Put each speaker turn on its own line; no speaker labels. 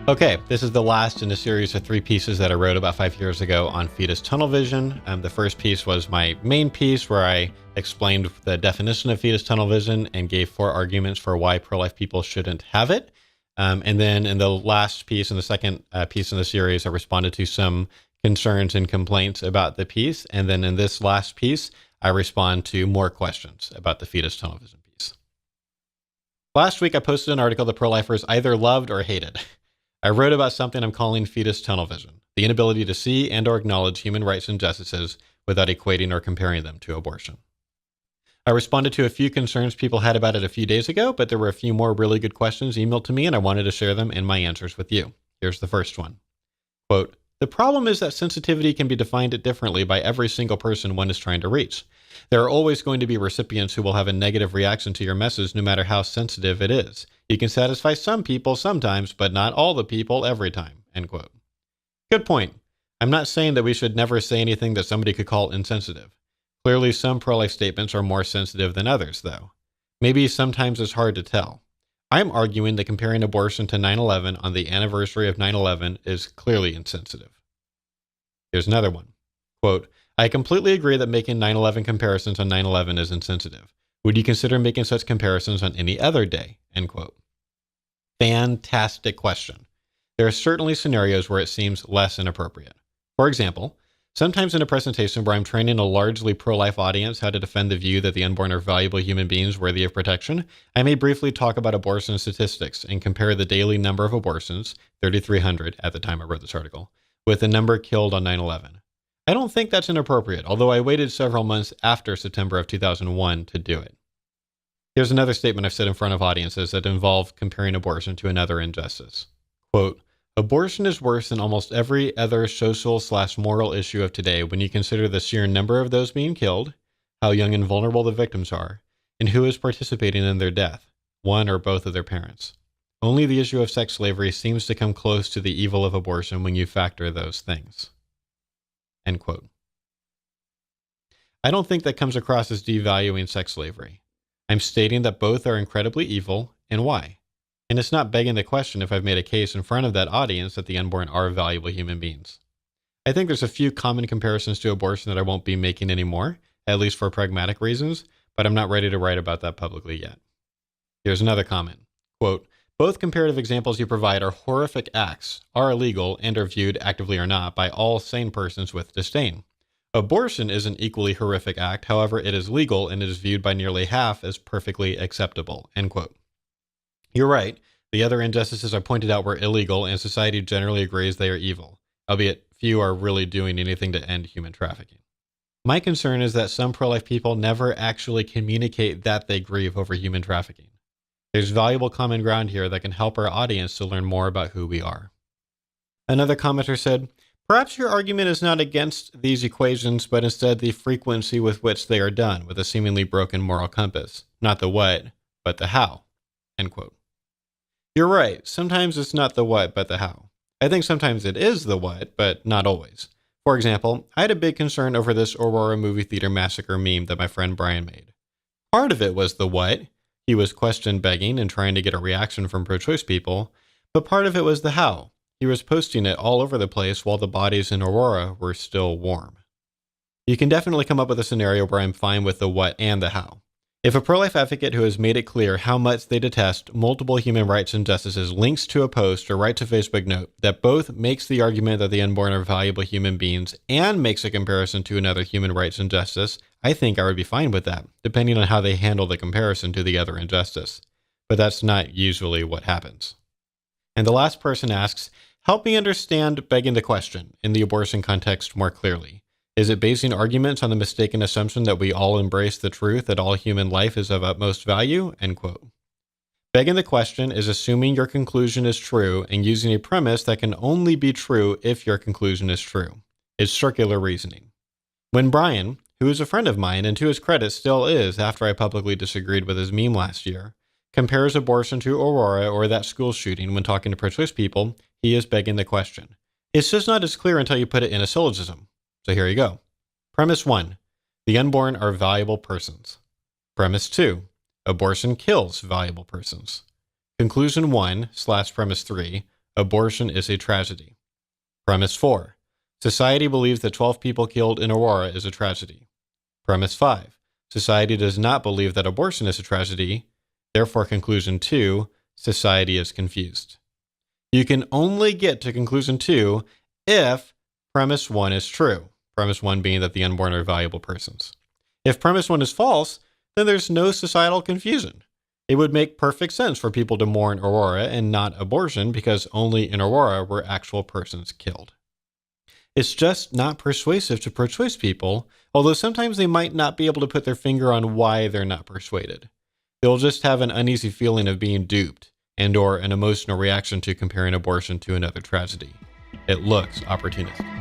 Okay, this is the last in a series of 3 pieces that I wrote about 5 years ago on fetus tunnel vision. The first piece was my main piece where I explained the definition of fetus tunnel vision and gave 4 arguments for why pro-life people shouldn't have it. And then in the last piece, in the second piece in the series, I responded to some concerns and complaints about the piece. And then in this last piece, I respond to more questions about the fetus tunnel vision piece. Last week, I posted an article that pro-lifers either loved or hated. I wrote about something I'm calling fetus tunnel vision, the inability to see and or acknowledge human rights injustices without equating or comparing them to abortion. I responded to a few concerns people had about it a few days ago, but there were a few more really good questions emailed to me and I wanted to share them and my answers with you. Here's the first one. Quote, "The problem is that sensitivity can be defined differently by every single person one is trying to reach. There are always going to be recipients who will have a negative reaction to your message no matter how sensitive it is. You can satisfy some people sometimes, but not all the people every time." End quote. Good point. I'm not saying that we should never say anything that somebody could call insensitive. Clearly, some pro-life statements are more sensitive than others, though. Maybe sometimes it's hard to tell. I'm arguing that comparing abortion to 9/11 on the anniversary of 9/11 is clearly insensitive. Here's another one. Quote, "I completely agree that making 9/11 comparisons on 9/11 is insensitive. Would you consider making such comparisons on any other day?" End quote. Fantastic question. There are certainly scenarios where it seems less inappropriate. For example, sometimes in a presentation where I'm training a largely pro-life audience how to defend the view that the unborn are valuable human beings worthy of protection, I may briefly talk about abortion statistics and compare the daily number of abortions, 3,300 at the time I wrote this article, with the number killed on 9/11. I don't think that's inappropriate, although I waited several months after September of 2001 to do it. Here's another statement I've said in front of audiences that involve comparing abortion to another injustice. Quote, "Abortion is worse than almost every other social/moral issue of today when you consider the sheer number of those being killed, how young and vulnerable the victims are, and who is participating in their death, one or both of their parents. Only the issue of sex slavery seems to come close to the evil of abortion when you factor those things." End quote. I don't think that comes across as devaluing sex slavery. I'm stating that both are incredibly evil and why. And it's not begging the question if I've made a case in front of that audience that the unborn are valuable human beings. I think there's a few common comparisons to abortion that I won't be making anymore, at least for pragmatic reasons, but I'm not ready to write about that publicly yet. Here's another comment. Quote, "Both comparative examples you provide are horrific acts, are illegal, and are viewed, actively or not, by all sane persons with disdain. Abortion is an equally horrific act, however, it is legal and it is viewed by nearly half as perfectly acceptable." End quote. You're right. The other injustices I pointed out were illegal, and society generally agrees they are evil, albeit few are really doing anything to end human trafficking. My concern is that some pro-life people never actually communicate that they grieve over human trafficking. There's valuable common ground here that can help our audience to learn more about who we are. Another commenter said, "Perhaps your argument is not against these equations, but instead the frequency with which they are done, with a seemingly broken moral compass. Not the what, but the how." End quote. You're right. Sometimes it's not the what, but the how. I think sometimes it is the what, but not always. For example, I had a big concern over this Aurora movie theater massacre meme that my friend Brian made. Part of it was the what. He was question begging and trying to get a reaction from pro-choice people, but part of it was the how. He was posting it all over the place while the bodies in Aurora were still warm. You can definitely come up with a scenario where I'm fine with the what and the how. If a pro-life advocate who has made it clear how much they detest multiple human rights injustices links to a post or writes a Facebook note that both makes the argument that the unborn are valuable human beings and makes a comparison to another human rights injustice, I think I would be fine with that, depending on how they handle the comparison to the other injustice. But that's not usually what happens. And the last person asks, "Help me understand begging the question in the abortion context more clearly. Is it basing arguments on the mistaken assumption that we all embrace the truth that all human life is of utmost value?" End quote. Begging the question is assuming your conclusion is true and using a premise that can only be true if your conclusion is true. It's circular reasoning. When Brian, who is a friend of mine and to his credit still is after I publicly disagreed with his meme last year, compares abortion to Aurora or that school shooting when talking to pro-choice people, he is begging the question. It's just not as clear until you put it in a syllogism. So here you go. Premise 1. The unborn are valuable persons. Premise 2. Abortion kills valuable persons. Conclusion 1/premise 3. Abortion is a tragedy. Premise 4. Society believes that 12 people killed in Aurora is a tragedy. Premise 5. Society does not believe that abortion is a tragedy. Therefore, conclusion 2, society is confused. You can only get to conclusion 2 if premise 1 is true. Premise 1 being that the unborn are valuable persons. If premise 1 is false, then there's no societal confusion. It would make perfect sense for people to mourn Aurora and not abortion because only in Aurora were actual persons killed. It's just not persuasive to pro-choice people, although sometimes they might not be able to put their finger on why they're not persuaded. They'll just have an uneasy feeling of being duped and/or an emotional reaction to comparing abortion to another tragedy. It looks opportunistic.